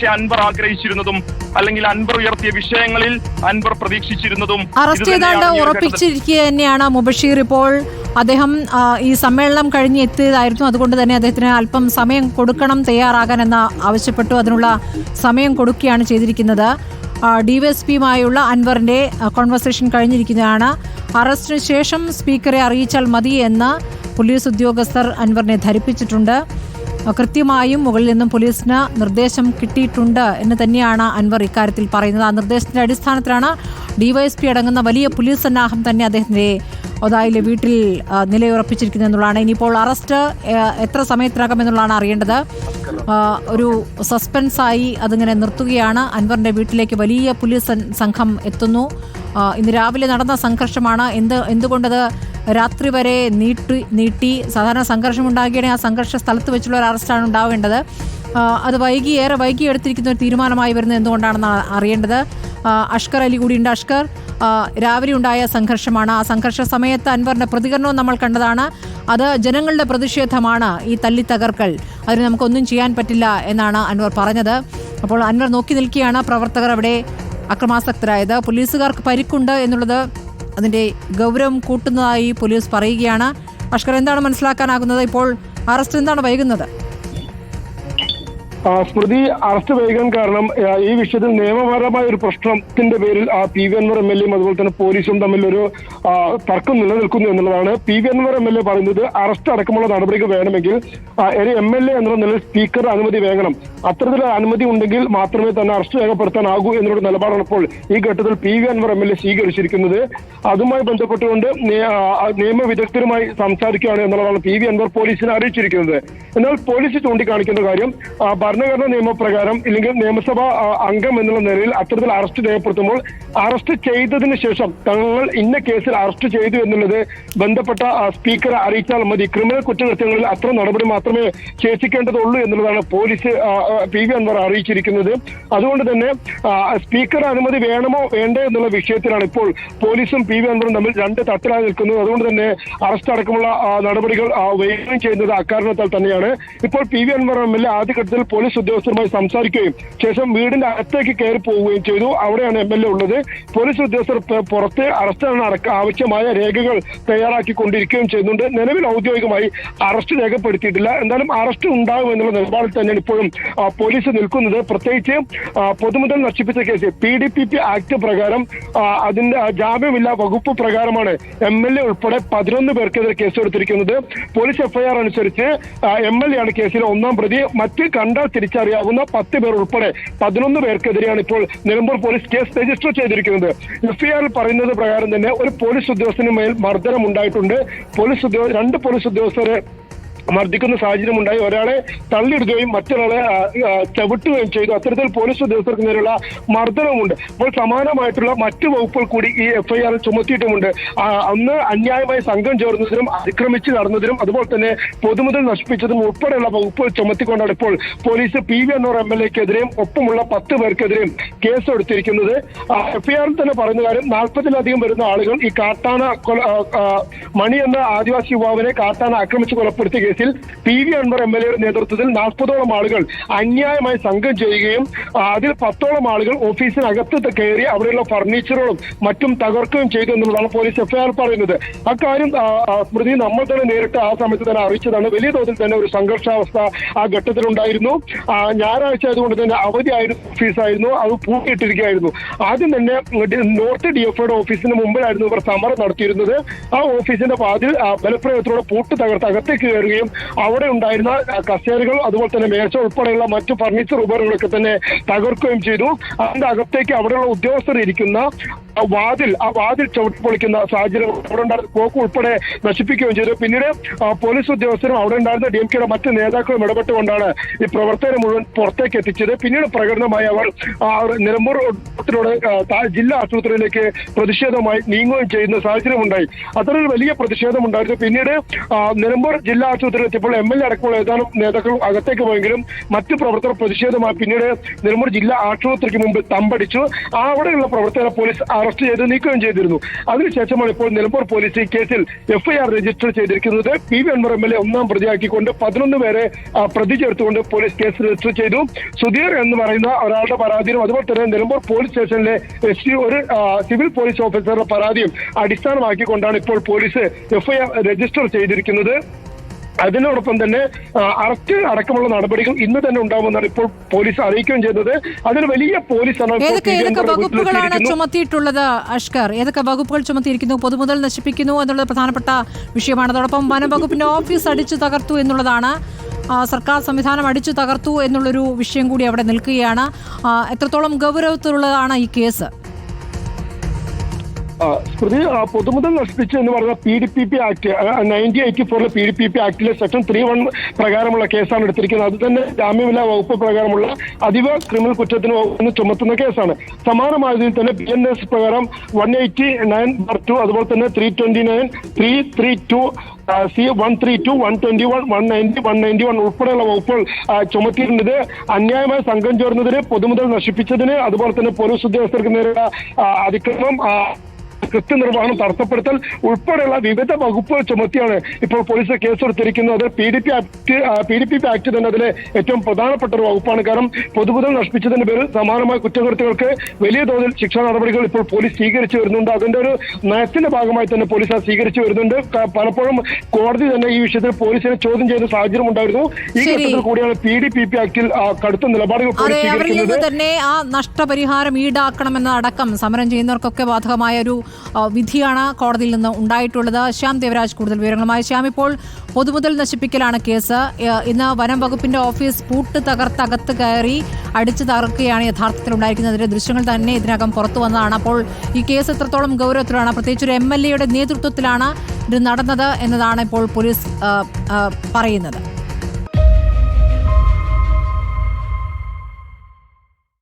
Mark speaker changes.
Speaker 1: ഒരുപക്ഷെ അൻവർ ആഗ്രഹിച്ചിരുന്നതും അല്ലെങ്കിൽ അൻവർ ഉയർത്തിയ വിഷയങ്ങളിൽ അൻവർ പ്രതീക്ഷിച്ചിരുന്നതും.
Speaker 2: അറസ്റ്റ് ചെയ്താണ്ട് ഉറപ്പിച്ചിരിക്കുക തന്നെയാണ് മുബഷീർ. ഇപ്പോൾ അദ്ദേഹം ഈ സമ്മേളനം കഴിഞ്ഞ് എത്തിയതായിരുന്നു. അതുകൊണ്ട് തന്നെ അദ്ദേഹത്തിന് അല്പം സമയം കൊടുക്കണം തയ്യാറാകാൻ എന്ന് ആവശ്യപ്പെട്ടു. അതിനുള്ള സമയം കൊടുക്കുകയാണ് ചെയ്തിരിക്കുന്നത്. ഡിവൈഎസ്പിയുമായുള്ള അൻവറിന്റെ കോൺവെർസേഷൻ കഴിഞ്ഞിരിക്കുന്നതാണ്. അറസ്റ്റിന് ശേഷം സ്പീക്കറെ അറിയിച്ചാൽ മതി എന്ന് പോലീസ് ഉദ്യോഗസ്ഥർ അൻവറിനെ ധരിപ്പിച്ചിട്ടുണ്ട്. കൃത്യമായും മുകളിൽ നിന്നും പോലീസിന് നിർദ്ദേശം കിട്ടിയിട്ടുണ്ട് എന്ന് തന്നെയാണ് അൻവർ ഇക്കാര്യത്തിൽ പറയുന്നത്. ആ നിർദ്ദേശത്തിന്റെ അടിസ്ഥാനത്തിലാണ് ഡിവൈഎസ്പി അടങ്ങുന്ന വലിയ പോലീസ് സന്നാഹം തന്നെ അദ്ദേഹത്തിന്റെ ഒതായിലെ വീട്ടിൽ നിലയുറപ്പിച്ചിരിക്കുന്നത് എന്നുള്ളതാണ്. ഇനിയിപ്പോൾ അറസ്റ്റ് എത്ര സമയത്തിനകം എന്നുള്ളതാണ് അറിയേണ്ടത്. ഒരു സസ്പെൻസായി അതിങ്ങനെ നിർത്തുകയാണ്. അൻവറിന്റെ വീട്ടിലേക്ക് വലിയ പോലീസ് സംഘം എത്തുന്നു. ഇന്ന് രാവിലെ നടന്ന സംഘർഷമാണ്. എന്തുകൊണ്ടത് രാത്രി വരെ നീട്ടി സാധാരണ സംഘർഷം ഉണ്ടാകുകയാണെങ്കിൽ ആ സംഘർഷ സ്ഥലത്ത് വെച്ചുള്ള ഒരു അറസ്റ്റാണ് ഉണ്ടാവേണ്ടത്. അത് ഏറെ വൈകി എടുത്തിരിക്കുന്ന ഒരു തീരുമാനമായി വരുന്നത് എന്തുകൊണ്ടാണെന്നാണ് അറിയേണ്ടത്. അഷ്കർ അലി കൂടിയുണ്ട്. അഷ്കർ, രാവിലെ ഉണ്ടായ സംഘർഷമാണ്. ആ സംഘർഷ സമയത്ത് അൻവറിന്റെ പ്രതികരണവും നമ്മൾ കണ്ടതാണ്. അത് ജനങ്ങളുടെ പ്രതിഷേധമാണ്, ഈ തല്ലി തകർക്കൽ, അതിന് നമുക്കൊന്നും ചെയ്യാൻ പറ്റില്ല എന്നാണ് അൻവർ പറഞ്ഞത്. അപ്പോൾ അൻവർ നോക്കി നിൽക്കുകയാണ് പ്രവർത്തകർ അവിടെ അക്രമാസക്തരായത്. പോലീസുകാർക്ക് പരിക്കുണ്ട് എന്നുള്ളത് അതിന്റെ ഗൗരവം കൂട്ടുന്നതായി പോലീസ് പറയുകയാണ്. അഷ്കർ, എന്താണ് മനസ്സിലാക്കാനാകുന്നത്? ഇപ്പോൾ അറസ്റ്റ് എന്താണ് വൈകുന്നത്?
Speaker 3: സ്മൃതി, അറസ്റ്റ് വൈകാൻ കാരണം ഈ വിഷയത്തിൽ നിയമപരമായ ഒരു പ്രശ്നത്തിന്റെ പേരിൽ പി വി അൻവർ MLA യും അതുപോലെ തന്നെ പോലീസും തമ്മിലൊരു തർക്കം നിലനിൽക്കുന്നു എന്നുള്ളതാണ്. പി വി അൻവർ MLA പറയുന്നത് അറസ്റ്റ് അടക്കമുള്ള നടപടികൾ വേണമെങ്കിൽ ഒരു MLA എന്നുള്ള നിലയിൽ സ്പീക്കർ അനുമതി വേണം. അത്തരത്തിലുള്ള അനുമതി ഉണ്ടെങ്കിൽ മാത്രമേ തന്നെ അറസ്റ്റ് രേഖപ്പെടുത്താനാകൂ എന്നുള്ള നിലപാടാണ് ഇപ്പോൾ ഈ ഘട്ടത്തിൽ പി വി അൻവർ MLA സ്വീകരിച്ചിരിക്കുന്നത്. അതുമായി ബന്ധപ്പെട്ടുകൊണ്ട് നിയമവിദഗ്ധരുമായി സംസാരിക്കുകയാണ് എന്നുള്ളതാണ് പി വി അൻവർ പോലീസിനെ അറിയിച്ചിരിക്കുന്നത്. എന്നാൽ പോലീസ് ചൂണ്ടിക്കാണിക്കുന്ന കാര്യം ഭരണഘടനാ നിയമപ്രകാരം ഇല്ലെങ്കിൽ നിയമസഭാ അംഗം എന്നുള്ള നിലയിൽ അത്തരത്തിൽ അറസ്റ്റ് രേഖപ്പെടുത്തുമ്പോൾ അറസ്റ്റ് ചെയ്തതിന് ശേഷം തങ്ങൾ ഇന്ന കേസിൽ അറസ്റ്റ് ചെയ്തു എന്നുള്ളത് ബന്ധപ്പെട്ട സ്പീക്കറെ അറിയിച്ചാൽ മതി. ക്രിമിനൽ കുറ്റകൃത്യങ്ങളിൽ അത്തരം നടപടി മാത്രമേ ശേഷിക്കേണ്ടതുള്ളൂ എന്നുള്ളതാണ് പോലീസ് പി വി അൻവർ അറിയിച്ചിരിക്കുന്നത്. അതുകൊണ്ട് തന്നെ സ്പീക്കർ അനുമതി വേണമോ വേണ്ടേ എന്നുള്ള വിഷയത്തിലാണ് ഇപ്പോൾ പോലീസും പി വി അൻവറും തമ്മിൽ രണ്ട് തട്ടിലായി നിൽക്കുന്നത്. അതുകൊണ്ട് തന്നെ അറസ്റ്റ് അടക്കമുള്ള നടപടികൾ വൈകുകയും ചെയ്യുന്നത് അക്കാരണത്താൽ തന്നെയാണ്. ഇപ്പോൾ പി വി അൻവർ MLA ആദ്യഘട്ടത്തിൽ പോലീസ് ഉദ്യോഗസ്ഥരുമായി സംസാരിക്കുകയും ശേഷം വീടിന്റെ അകത്തേക്ക് കയറി പോവുകയും ചെയ്തു. അവിടെയാണ് MLA ഉള്ളത്. പോലീസ് ഉദ്യോഗസ്ഥർ പുറത്ത് അറസ്റ്റിന് ആവശ്യമായ രേഖകൾ തയ്യാറാക്കിക്കൊണ്ടിരിക്കുകയും ചെയ്യുന്നുണ്ട്. നിലവിൽ ഔദ്യോഗികമായി അറസ്റ്റ് രേഖപ്പെടുത്തിയിട്ടില്ല. എന്തായാലും അറസ്റ്റ് ഉണ്ടാകും എന്നുള്ള നിലപാടിൽ തന്നെയാണ് ഇപ്പോഴും പോലീസ് നിൽക്കുന്നത്. പ്രത്യേകിച്ച് പൊതുമുതൽ നശിപ്പിച്ച കേസ് PDPP ആക്ട് പ്രകാരം അതിന്റെ ജാമ്യമില്ലാ വകുപ്പ് പ്രകാരമാണ് MLA ഉൾപ്പെടെ 11 പേർക്കെതിരെ കേസെടുത്തിരിക്കുന്നത്. പോലീസ് FIR അനുസരിച്ച് MLA ആണ് കേസിലെ ഒന്നാം പ്രതി. മറ്റ് കണ്ടാൽ തിരിച്ചറിയാവുന്ന 10 പേർ ഉൾപ്പെടെ 11 പേർക്കെതിരെയാണ് ഇപ്പോൾ നിലമ്പൂർ പോലീസ് കേസ് രജിസ്റ്റർ ചെയ്തിരിക്കുന്നത്. FIR പറയുന്നത് പ്രകാരം തന്നെ ഒരു പോലീസ് ഉദ്യോഗസ്ഥന് മേൽ മർദ്ദനം ഉണ്ടായിട്ടുണ്ട്. രണ്ട് പോലീസ് ഉദ്യോഗസ്ഥരെ മർദ്ദിക്കുന്ന സാഹചര്യം ഉണ്ടായി. ഒരാളെ തള്ളിയിടുകയും മറ്റൊരാളെ ചവിട്ടുകയും ചെയ്തു. അത്തരത്തിൽ പോലീസ് ഉദ്യോഗസ്ഥർക്ക് നേരെയുള്ള മർദ്ദനമുണ്ട്. അപ്പോൾ സമാനമായിട്ടുള്ള മറ്റു വകുപ്പുകൾ കൂടി ഈ FIR ചുമത്തിയിട്ടുമുണ്ട്. അന്ന് അന്യായമായി സംഘം ചേർന്നതിനും അതിക്രമിച്ച് നടന്നതിനും അതുപോലെ തന്നെ പൊതുമുതൽ നശിപ്പിച്ചതും ഉൾപ്പെടെയുള്ള വകുപ്പുകൾ ചുമത്തിക്കൊണ്ടാണ് ഇപ്പോൾ പോലീസ് പി വി അൻവർ MLAക്കെതിരെയും ഒപ്പമുള്ള 10 പേർക്കെതിരെയും കേസ് എടുത്തിരിക്കുന്നത്. FIR തന്നെ പറയുന്ന കാര്യം 40-ലധികം വരുന്ന ആളുകൾ ഈ കാട്ടാന മണി എന്ന ആദിവാസി യുവാവിനെ കാട്ടാന ആക്രമിച്ച് കൊലപ്പെടുത്തിയ കേസിൽ പി വി അൻവർ MLAയുടെ നേതൃത്വത്തിൽ 40ഓളം ആളുകൾ അന്യായമായി സംഘം ചെയ്യുകയും അതിൽ 10ഓളം ആളുകൾ ഓഫീസിനകത്ത് കയറി അവിടെയുള്ള ഫർണിച്ചറുകളും മറ്റും തകർക്കുകയും ചെയ്തു എന്നുള്ളതാണ് പോലീസ് FIR പറയുന്നത്. അക്കാര്യം സ്മൃതി നമ്മൾ തന്നെ നേരിട്ട് ആ സമയത്ത് തന്നെ അറിയിച്ചതാണ്. വലിയ തോതിൽ തന്നെ ഒരു സംഘർഷാവസ്ഥ ആ ഘട്ടത്തിലുണ്ടായിരുന്നു. ഞായറാഴ്ച ആയതുകൊണ്ട് തന്നെ അവധിയായിരുന്നു, ഓഫീസായിരുന്നു, അത് പൂട്ടിയിട്ടിരിക്കുകയായിരുന്നു. ആദ്യം തന്നെ നോർത്ത് DFOയുടെ ഓഫീസിന് മുമ്പിലായിരുന്നു ഇവർ സമരം നടത്തിയിരുന്നത്. ആ ഓഫീസിന്റെ വാതിൽ ബലപ്രയോഗത്തിലൂടെ പൂട്ട് തകർത്ത് അകത്തേക്ക് കയറുകയും അവിടെ ഉണ്ടായിരുന്ന കസേരകൾ അതുപോലെ തന്നെ മേശ ഉൾപ്പെടെയുള്ള മറ്റു ഫർണിച്ചർ ഉപകരണങ്ങളൊക്കെ തന്നെ തകർക്കുകയും ചെയ്തു. അതിന്റെ അകത്തേക്ക് അവിടെയുള്ള ഉദ്യോഗസ്ഥർ ഇരിക്കുന്ന വാതിൽ ചവിട്ടിപ്പൊളിക്കുന്ന സാഹചര്യം അവിടെ ഉണ്ടായിരുന്ന ക്ലോക്ക് ഉൾപ്പെടെ നശിപ്പിക്കുകയും ചെയ്തു. പിന്നീട് പോലീസ് ഉദ്യോഗസ്ഥരും അവിടെ ഉണ്ടായിരുന്ന DMKയുടെ മറ്റ് നേതാക്കളും ഇടപെട്ടുകൊണ്ടാണ് ഈ പ്രവർത്തകരെ മുഴുവൻ പുറത്തേക്ക് എത്തിച്ചത്. പിന്നീട് പ്രകടനമായി അവർ നിലമ്പൂർ ജില്ലാ ആശുപത്രിയിലേക്ക് പ്രതിഷേധമായി നീങ്ങുകയും ചെയ്യുന്ന സാഹചര്യം ഉണ്ടായി. അത്തരം വലിയ പ്രതിഷേധം ഉണ്ടായിരുന്നു. പിന്നീട് നിലമ്പൂർ ജില്ലാ ആശുപത്രിയിൽ എത്തിയപ്പോൾ MLA അടക്കമുള്ള ഏതാനും നേതാക്കൾ അകത്തേക്ക് പോയെങ്കിലും മറ്റു പ്രവർത്തകർ പ്രതിഷേധമായി പിന്നീട് നിലമ്പൂർ ജില്ലാ ആശുപത്രിക്ക് മുമ്പ് തമ്പടിച്ചു. അവിടെയുള്ള പ്രവർത്തകരെ പോലീസ് അറസ്റ്റ് ചെയ്ത് നീക്കുകയും ചെയ്തിരുന്നു. അതിനുശേഷമാണ് ഇപ്പോൾ നിലമ്പൂർ പോലീസ് ഈ കേസിൽ FIR രജിസ്റ്റർ ചെയ്തിരിക്കുന്നത്. PV അൻവർ MLA ഒന്നാം പ്രതിയാക്കിക്കൊണ്ട് 11 പേരെ പ്രതി ചേർത്തുകൊണ്ട് പോലീസ് കേസ് രജിസ്റ്റർ ചെയ്തു. സുധീർ എന്ന് പറയുന്ന ഒരാളുടെ പരാതിയും അതുപോലെ തന്നെ നിലമ്പൂർ പോലീസ് സ്റ്റേഷനിലെ ഒരു സിവിൽ പോലീസ് ഓഫീസറുടെ പരാതിയും അടിസ്ഥാനമാക്കിക്കൊണ്ടാണ് ഇപ്പോൾ പോലീസ് FIR രജിസ്റ്റർ ചെയ്തിരിക്കുന്നത്. അതിനോടൊപ്പം തന്നെ അറസ്റ്റ് അടക്കമുള്ള നടപടികൾ ഇന്ന് തന്നെ ഉണ്ടാവുമെന്നാണ് ഇപ്പോൾ പോലീസ് അറിയിക്കുകയും ചെയ്തത്. അതിന് വലിയ പോലീസാണ്.
Speaker 2: ഏതൊക്കെ വകുപ്പുകളാണ് ചുമത്തിയിട്ടുള്ളത് അഷ്കർ? ഏതൊക്കെ വകുപ്പുകൾ ചുമത്തിയിരിക്കുന്നു? പൊതുമുതൽ നശിപ്പിക്കുന്നു എന്നുള്ളത് പ്രധാനപ്പെട്ട വിഷയമാണ്. അതോടൊപ്പം വനം വകുപ്പിന്റെ ഓഫീസ് അടിച്ചു തകർത്തു എന്നുള്ളതാണ്. സർക്കാർ സംവിധാനം അടിച്ചു തകർത്തു എന്നുള്ളൊരു വിഷയം കൂടി അവിടെ നിൽക്കുകയാണ്. എത്രത്തോളം ഗൗരവത്തിലുള്ളതാണ് ഈ കേസ്?
Speaker 3: സ്മൃതി, പൊതുമുതൽ നശിപ്പിച്ചു എന്ന് പറഞ്ഞ PDPP ആക്ട് 1984 PDPP ആക്ടിലെ സെക്ഷൻ 3(1) പ്രകാരമുള്ള കേസാണ് എടുത്തിരിക്കുന്നത്. അത് തന്നെ ജാമ്യമില്ലാ വകുപ്പ് പ്രകാരമുള്ള അതീവ ക്രിമിനൽ കുറ്റത്തിന് ചുമത്തുന്ന കേസാണ്. സമാനമായതിൽ തന്നെ BNS പ്രകാരം 189(2) അതുപോലെ തന്നെ 329, 332, C132, 121, 190, 191 ഉൾപ്പെടെയുള്ള വകുപ്പുകൾ ചുമത്തിയിരുന്നത് അന്യായമായ സംഘം ചേർന്നതിന്, പൊതുമുതൽ നശിപ്പിച്ചതിന്, അതുപോലെ തന്നെ പോലീസ് ഉദ്യോഗസ്ഥർക്ക് നേരിട്ട അതിക്രമം, കൃത്യനിർവഹണം തടസ്സപ്പെടുത്തൽ ഉൾപ്പെടെയുള്ള വിവിധ വകുപ്പുകൾ ചുമത്തിയാണ് ഇപ്പോൾ പോലീസ് കേസെടുത്തിരിക്കുന്നത്. PDPP ആക്ട് തന്നെ അതിലെ ഏറ്റവും പ്രധാനപ്പെട്ട ഒരു വകുപ്പാണ്. കാരണം പൊതുമുതൽ നശിപ്പിച്ചതിന്റെ പേരിൽ സമാനമായ കുറ്റകൃത്യങ്ങൾക്ക് വലിയ തോതിൽ ശിക്ഷാ നടപടികൾ ഇപ്പോൾ പോലീസ് സ്വീകരിച്ചു വരുന്നുണ്ട്. അതിന്റെ ഒരു നയത്തിന്റെ ഭാഗമായി തന്നെ പോലീസ് സ്വീകരിച്ചു വരുന്നുണ്ട്. പലപ്പോഴും കോടതി തന്നെ ഈ വിഷയത്തിൽ പോലീസിനെ ചോദ്യം ചെയ്യുന്ന സാഹചര്യം ഉണ്ടായിരുന്നു. ഈ ഘട്ടത്തിൽ കൂടിയാണ് PDPP ആക്ടിൽ കടുത്ത നിലപാടുകൾ
Speaker 2: സ്വീകരിക്കുന്നത്. തന്നെ ആ നഷ്ടപരിഹാരം ഈടാക്കണമെന്നതടക്കം സമരം ചെയ്യുന്നവർക്കൊക്കെ ബാധകമായ ഒരു വിധിയാണ് കോടതിയിൽ നിന്ന് ഉണ്ടായിട്ടുള്ളത്. ശ്യാം ദേവരാജ് കൂടുതൽ വിവരങ്ങളുമായി. ശ്യാം, ഇപ്പോൾ പൊതുമുതൽ നശിപ്പിക്കലാണ് കേസ്. ഇന്ന് വനം വകുപ്പിന്റെ ഓഫീസ് പൂട്ട് തകർത്തകത്ത് കയറി അടിച്ചു തകർക്കുകയാണ് യഥാർത്ഥത്തിൽ ഉണ്ടായിരിക്കുന്നത്. അതിന്റെ ദൃശ്യങ്ങൾ തന്നെ ഇതിനകം പുറത്തു വന്നതാണ്. അപ്പോൾ ഈ കേസ് എത്രത്തോളം ഗൗരവത്തിലാണ്? പ്രത്യേകിച്ച് ഒരു MLA യുടെ നേതൃത്വത്തിലാണ് ഇത് നടന്നത് എന്നതാണ് ഇപ്പോൾ പോലീസ് പറയുന്നത്.